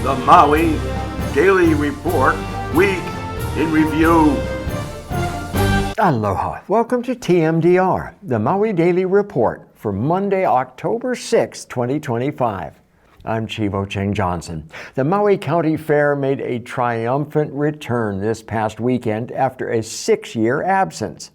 the Maui Daily Report Week in Review. Aloha. Welcome to TMDR, the Maui Daily Report for Monday, October 6, 2025. I'm Chivo Cheng Johnson. The Maui County Fair made a triumphant return this past weekend after a 6-year absence.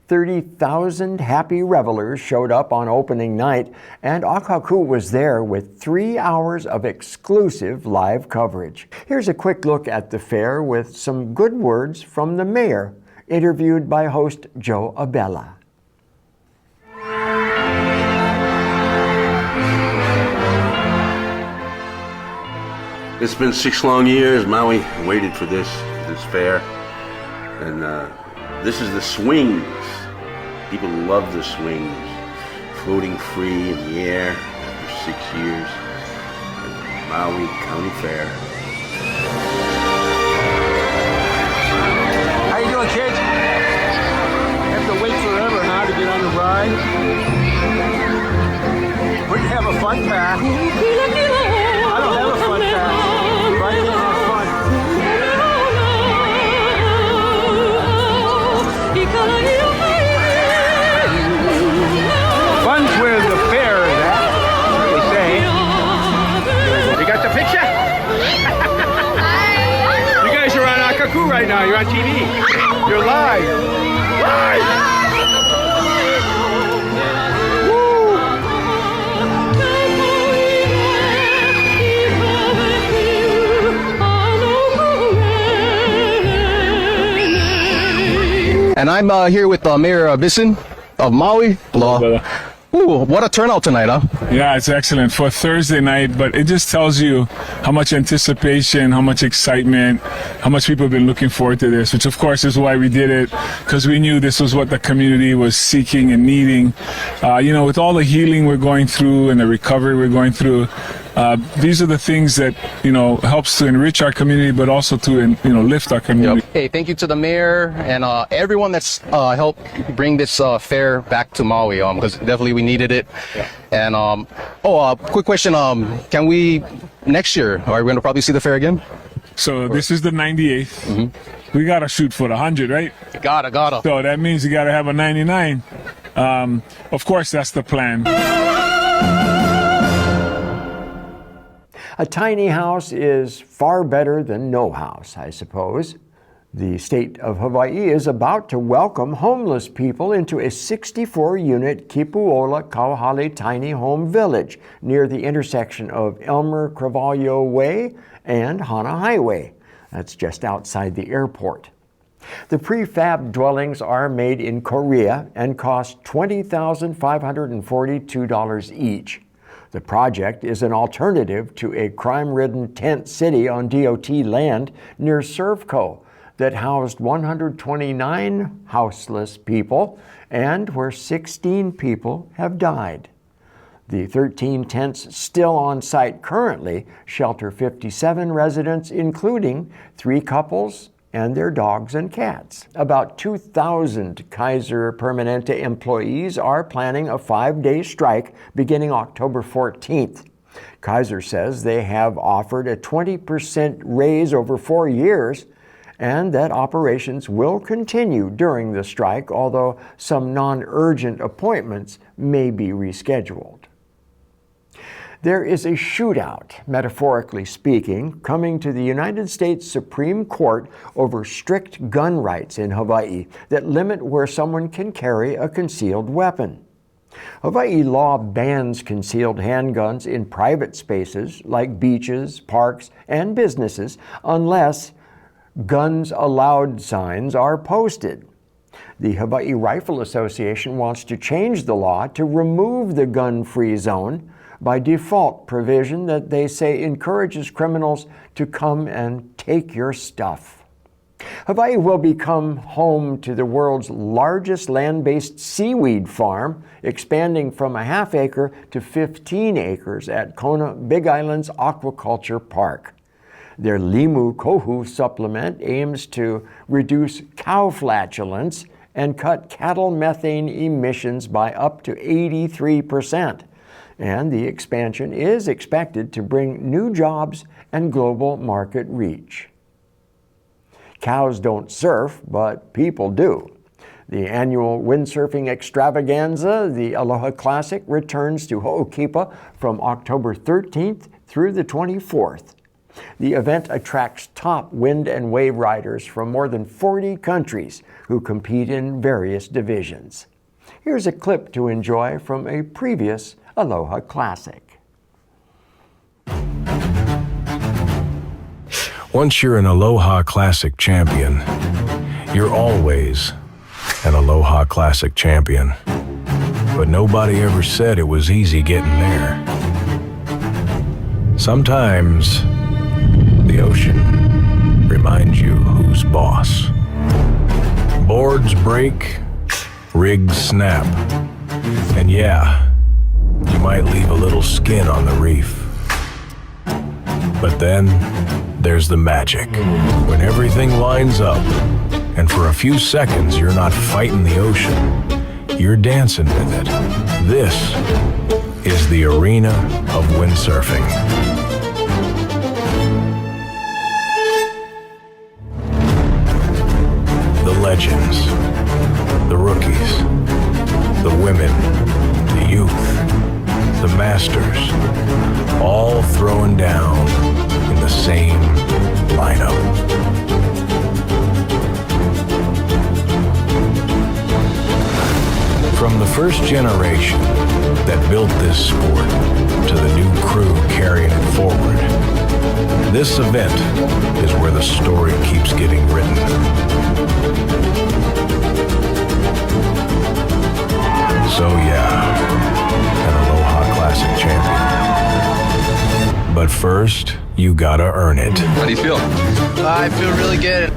30,000 happy revelers showed up on opening night, and Akaku was there with 3 hours of exclusive live coverage. Here's a quick look at the fair with some good words from the mayor, interviewed by host Joe Abella. It's been 6 long years. Maui waited for this fair, and this is the swings. People love the swings, floating free in the air after 6 years at the Maui County Fair. How you doing, kids? Have to wait forever now to get on the ride. We can have a fun pack. I don't have a fun pack. So I can't have fun. Fun's where the fair is at, they say. You got the picture? You guys are on Akaku right now. You're on TV. You're live. Live! And I'm here with Mayor Bisson of Maui. Hello. Ooh, what a turnout tonight, huh? Yeah, it's excellent for Thursday night, but it just tells you how much anticipation, how much excitement, how much people have been looking forward to this, which of course is why we did it, because we knew this was what the community was seeking and needing. With all the healing we're going through and the recovery we're going through, these are the things that, helps to enrich our community, but also to, lift our community. Yep. Hey, thank you to the mayor and everyone that's helped bring this fair back to Maui, because definitely we needed it. Yeah. And, quick question, can we, next year, are we going to probably see the fair again? So this is the 98th. Mm-hmm. We got to shoot for the 100, right? Gotta. So that means you got to have a 99. Of course, that's the plan. A tiny house is far better than no house, I suppose. The state of Hawaii is about to welcome homeless people into a 64-unit Kipuola Kauhale tiny home village near the intersection of Elmer Crevallo Way and Hana Highway. That's just outside the airport. The prefab dwellings are made in Korea and cost $20,542 each. The project is an alternative to a crime-ridden tent city on DOT land near Servco that housed 129 houseless people and where 16 people have died. The 13 tents still on site currently shelter 57 residents, including 3 couples and their dogs and cats. About 2,000 Kaiser Permanente employees are planning a 5-day strike beginning October 14th. Kaiser says they have offered a 20% raise over 4 years and that operations will continue during the strike, although some non-urgent appointments may be rescheduled. There is a shootout, metaphorically speaking, coming to the United States Supreme Court over strict gun rights in Hawaii that limit where someone can carry a concealed weapon. Hawaii law bans concealed handguns in private spaces like beaches, parks, and businesses unless guns allowed signs are posted. The Hawaii Rifle Association wants to change the law to remove the gun-free zone by default provision that they say encourages criminals to come and take your stuff. Hawaii will become home to the world's largest land-based seaweed farm, expanding from a half acre to 15 acres at Kona Big Island's Aquaculture Park. Their Limu Kohu supplement aims to reduce cow flatulence and cut cattle methane emissions by up to 83%. and the expansion is expected to bring new jobs and global market reach. Cows don't surf, but people do. The annual windsurfing extravaganza, the Aloha Classic, returns to Ho'okipa from October 13th through the 24th. The event attracts top wind and wave riders from more than 40 countries who compete in various divisions. Here's a clip to enjoy from a previous Aloha Classic. Once you're an Aloha Classic champion, you're always an Aloha Classic champion. But nobody ever said it was easy getting there. Sometimes the ocean reminds you who's boss. Boards break, rigs snap, and yeah, you might leave a little skin on the reef. But then there's the magic, when everything lines up, and for a few seconds you're not fighting the ocean, you're dancing with it. This is the arena of windsurfing. The legends, the rookies, the women, the youth, the masters, all throwing down in the same lineup. From the first generation that built this sport to the new crew carrying it forward, this event is where the story keeps getting written. So yeah, an Aloha Classic champion. But first, you gotta earn it. How do you feel? I feel really good.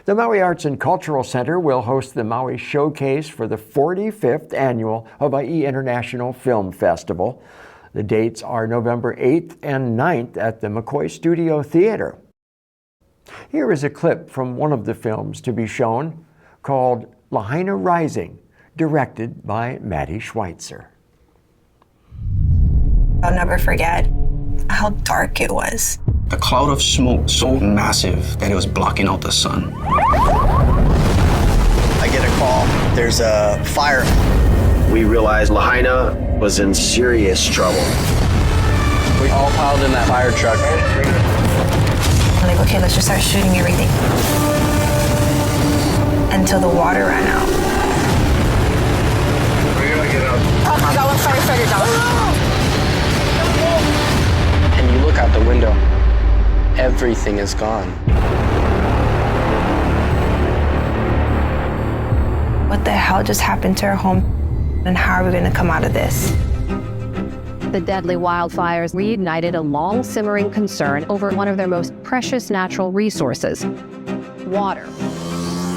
The Maui Arts and Cultural Center will host the Maui Showcase for the 45th Annual Hawaii International Film Festival. The dates are November 8th and 9th at the McCoy Studio Theater. Here is a clip from one of the films to be shown called Lahaina Rising, directed by Maddie Schweitzer. I'll never forget how dark it was. The cloud of smoke so massive that it was blocking out the sun. I get a call. There's a fire. We realized Lahaina was in serious trouble. We all piled in that fire truck. I'm like, okay, let's just start shooting everything. Until the water ran out. We're gonna get out. Oh my God, one firefighter down. And you look out the window. Everything is gone. What the hell just happened to our home? And how are we going to come out of this? The deadly wildfires reignited a long-simmering concern over one of their most precious natural resources, water.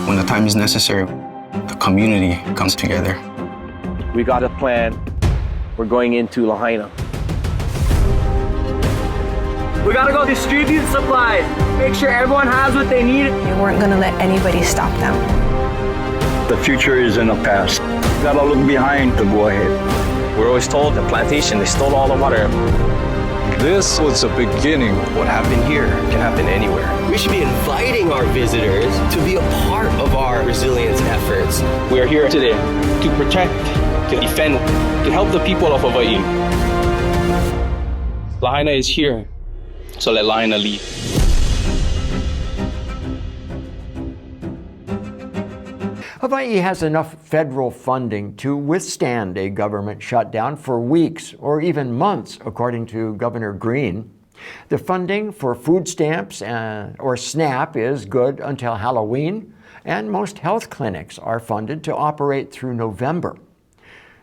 When the time is necessary, the community comes together. We got a plan. We're going into Lahaina. We gotta go distribute supplies. Make sure everyone has what they need. We weren't going to let anybody stop them. The future is in the past. We gotta look behind to go ahead. We're always told the plantation, they stole all the water. This was the beginning. What happened here can happen anywhere. We should be inviting our visitors to be a part of our resilience efforts. We are here today to protect, to defend, to help the people of Hawaii. Lahaina is here, so let Lahaina lead. Hawaii has enough federal funding to withstand a government shutdown for weeks or even months, according to Governor Green. The funding for food stamps or SNAP is good until Halloween, and most health clinics are funded to operate through November.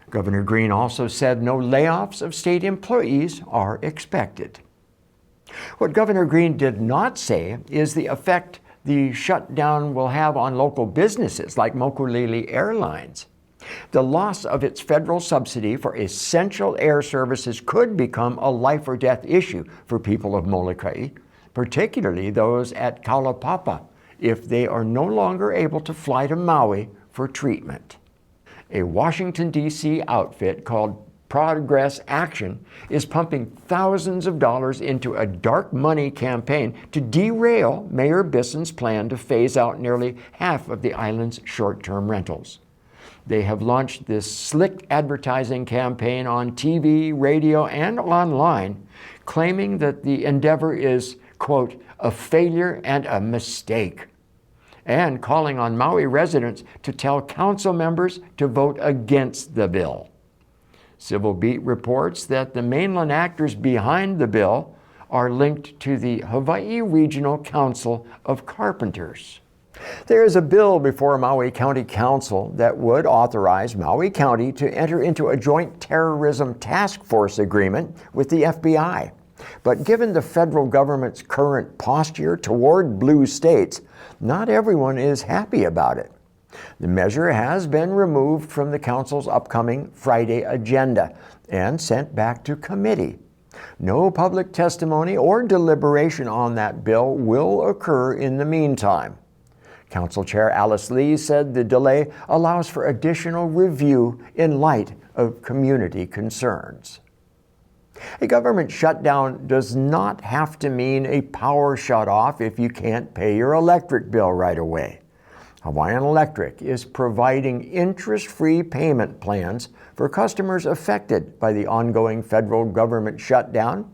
Governor Green also said no layoffs of state employees are expected. What Governor Green did not say is the effect the shutdown will have on local businesses like Mokulele Airlines. The loss of its federal subsidy for essential air services could become a life or death issue for people of Molokai, particularly those at Kaulapapa if they are no longer able to fly to Maui for treatment. A Washington, D.C. outfit called Progress Action is pumping thousands of dollars into a dark money campaign to derail Mayor Bisson's plan to phase out nearly half of the island's short-term rentals. They have launched this slick advertising campaign on TV, radio, and online, claiming that the endeavor is, quote, a failure and a mistake, and calling on Maui residents to tell council members to vote against the bill. Civil Beat reports that the mainland actors behind the bill are linked to the Hawaii Regional Council of Carpenters. There is a bill before Maui County Council that would authorize Maui County to enter into a joint terrorism task force agreement with the FBI. But given the federal government's current posture toward blue states, not everyone is happy about it. The measure has been removed from the Council's upcoming Friday agenda and sent back to committee. No public testimony or deliberation on that bill will occur in the meantime. Council Chair Alice Lee said the delay allows for additional review in light of community concerns. A government shutdown does not have to mean a power shutoff if you can't pay your electric bill right away. Hawaiian Electric is providing interest-free payment plans for customers affected by the ongoing federal government shutdown.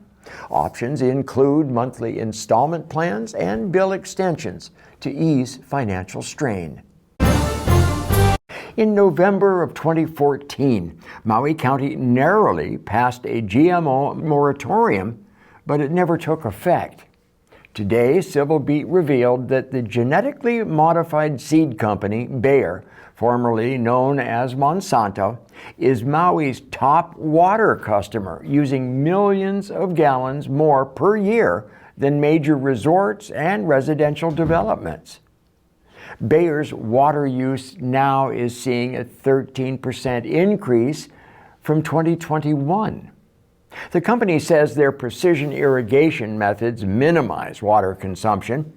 Options include monthly installment plans and bill extensions to ease financial strain. In November of 2014, Maui County narrowly passed a GMO moratorium, but it never took effect. Today, Civil Beat revealed that the genetically modified seed company, Bayer, formerly known as Monsanto, is Maui's top water customer, using millions of gallons more per year than major resorts and residential developments. Bayer's water use now is seeing a 13% increase from 2021. The company says their precision irrigation methods minimize water consumption.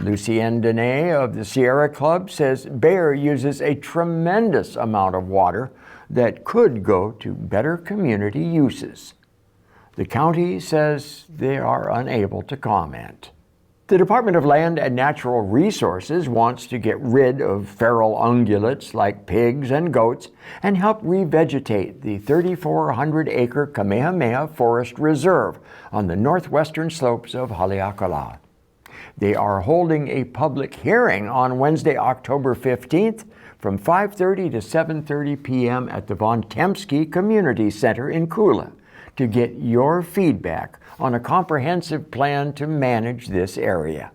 Lucien Dene of the Sierra Club says Bayer uses a tremendous amount of water that could go to better community uses. The county says they are unable to comment. The Department of Land and Natural Resources wants to get rid of feral ungulates like pigs and goats and help revegetate the 3,400-acre Kamehameha Forest Reserve on the northwestern slopes of Haleakala. They are holding a public hearing on Wednesday, October 15th from 5:30 to 7:30 p.m. at the Von Tempsky Community Center in Kula to get your feedback on a comprehensive plan to manage this area.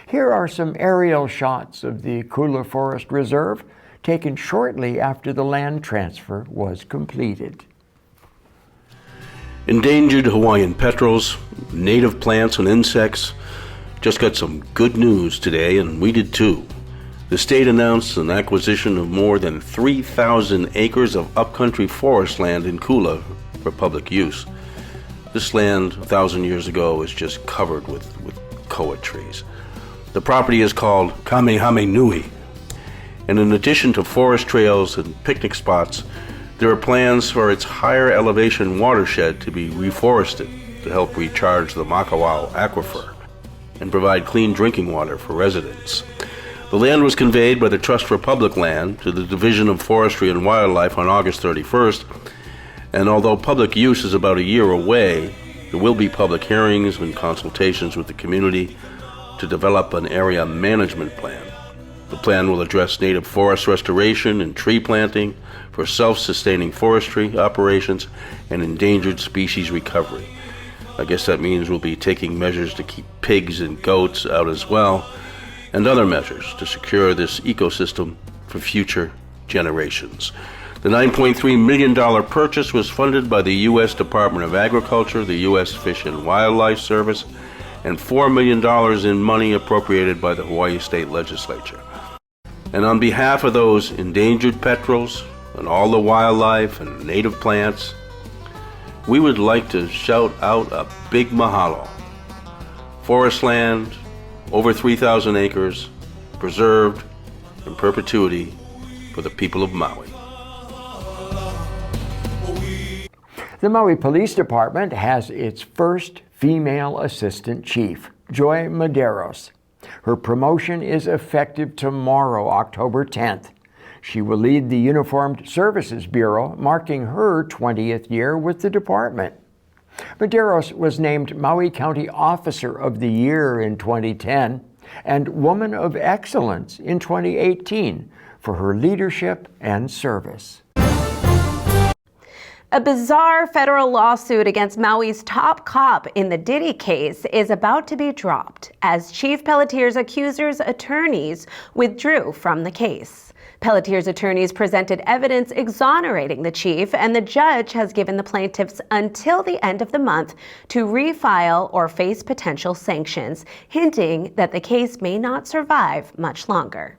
Here are some aerial shots of the Kula Forest Reserve taken shortly after the land transfer was completed. Endangered Hawaiian petrels, native plants and insects. Just got some good news today, and we did too. The state announced an acquisition of more than 3,000 acres of upcountry forest land in Kula for public use. This land 1,000 years ago is just covered with koa trees. The property is called Kamehameha Nui, and in addition to forest trails and picnic spots, there are plans for its higher elevation watershed to be reforested to help recharge the Makawao aquifer and provide clean drinking water for residents. The land was conveyed by the Trust for Public Land to the Division of Forestry and Wildlife on August 31st, and although public use is about a year away, there will be public hearings and consultations with the community to develop an area management plan. The plan will address native forest restoration and tree planting for self-sustaining forestry operations and endangered species recovery. I guess that means we'll be taking measures to keep pigs and goats out as well, and other measures to secure this ecosystem for future generations. The $9.3 million purchase was funded by the U.S. Department of Agriculture, the U.S. Fish and Wildlife Service, and $4 million in money appropriated by the Hawaii State Legislature. And on behalf of those endangered petrels and all the wildlife and native plants, we would like to shout out a big mahalo. Forest land, over 3,000 acres, preserved in perpetuity for the people of Maui. The Maui Police Department has its first female assistant chief, Joy Medeiros. Her promotion is effective tomorrow, October 10th. She will lead the Uniformed Services Bureau, marking her 20th year with the department. Medeiros was named Maui County Officer of the Year in 2010 and Woman of Excellence in 2018 for her leadership and service. A bizarre federal lawsuit against Maui's top cop in the Diddy case is about to be dropped as Chief Pelletier's accusers' attorneys withdrew from the case. Pelletier's attorneys presented evidence exonerating the chief, and the judge has given the plaintiffs until the end of the month to refile or face potential sanctions, hinting that the case may not survive much longer.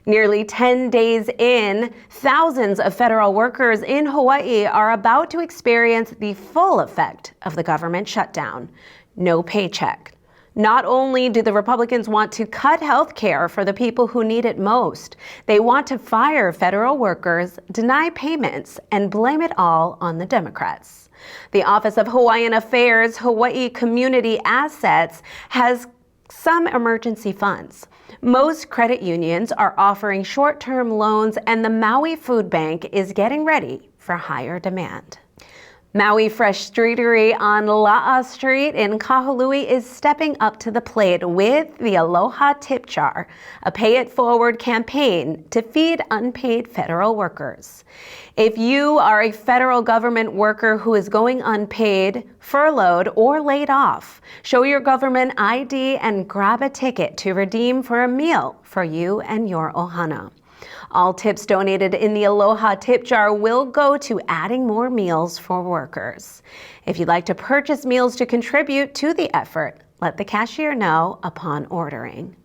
Nearly 10 days in, thousands of federal workers in Hawaii are about to experience the full effect of the government shutdown. No paycheck. Not only do the Republicans want to cut health care for the people who need it most, they want to fire federal workers, deny payments, and blame it all on the Democrats. The Office of Hawaiian Affairs Hawaii Community Assets has some emergency funds. Most credit unions are offering short-term loans, and the Maui Food Bank is getting ready for higher demand. Maui Fresh Streetery on La'a Street in Kahului is stepping up to the plate with the Aloha Tip Jar, a pay-it-forward campaign to feed unpaid federal workers. If you are a federal government worker who is going unpaid, furloughed, or laid off, show your government ID and grab a ticket to redeem for a meal for you and your ohana. All tips donated in the Aloha Tip Jar will go to adding more meals for workers. If you'd like to purchase meals to contribute to the effort, let the cashier know upon ordering.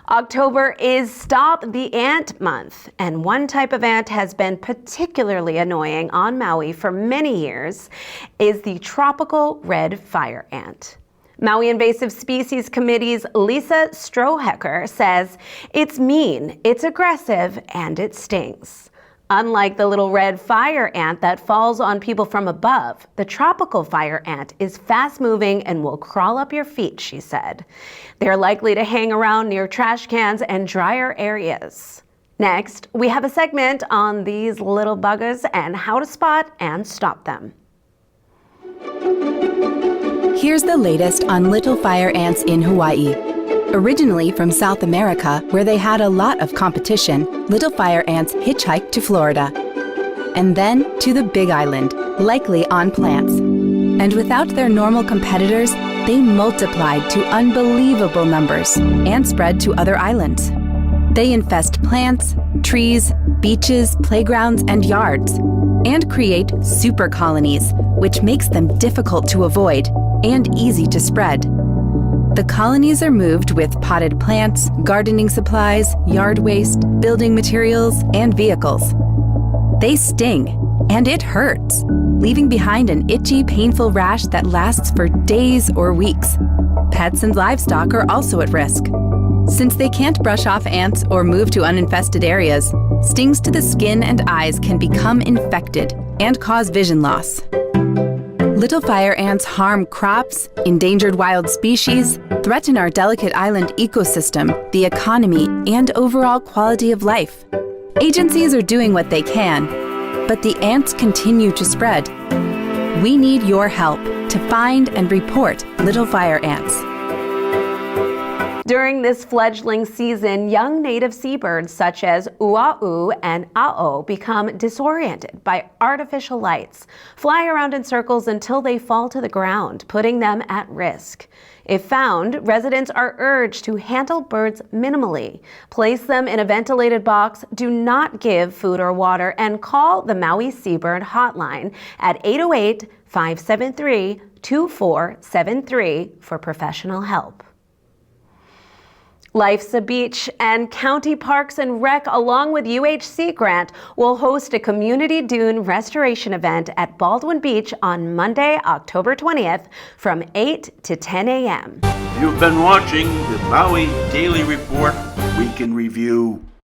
October is Stop the Ant Month, and one type of ant has been particularly annoying on Maui for many years is the tropical red fire ant. Maui Invasive Species Committee's Lisa Strohecker says it's mean, it's aggressive, and it stings. Unlike the little red fire ant that falls on people from above, the tropical fire ant is fast-moving and will crawl up your feet, she said. They're likely to hang around near trash cans and drier areas. Next, we have a segment on these little buggers and how to spot and stop them. Here's the latest on little fire ants in Hawaii. Originally from South America, where they had a lot of competition, little fire ants hitchhiked to Florida. And then to the Big Island, likely on plants. And without their normal competitors, they multiplied to unbelievable numbers and spread to other islands. They infest plants, trees, beaches, playgrounds, and yards, and create super colonies, which makes them difficult to avoid and easy to spread. The colonies are moved with potted plants, gardening supplies, yard waste, building materials, and vehicles. They sting, and it hurts, leaving behind an itchy, painful rash that lasts for days or weeks. Pets and livestock are also at risk. Since they can't brush off ants or move to uninfested areas, stings to the skin and eyes can become infected and cause vision loss. Little fire ants harm crops, endangered wild species, threaten our delicate island ecosystem, the economy, and overall quality of life. Agencies are doing what they can, but the ants continue to spread. We need your help to find and report little fire ants. During this fledgling season, young native seabirds such as ua'u and a'o become disoriented by artificial lights, fly around in circles until they fall to the ground, putting them at risk. If found, residents are urged to handle birds minimally, place them in a ventilated box, do not give food or water, and call the Maui Seabird Hotline at 808-573-2473 for professional help. Life's a Beach and County Parks and Rec, along with UHC Grant, will host a community dune restoration event at Baldwin Beach on Monday, October 20th from 8 to 10 a.m. You've been watching the Maui Daily Report Week in Review.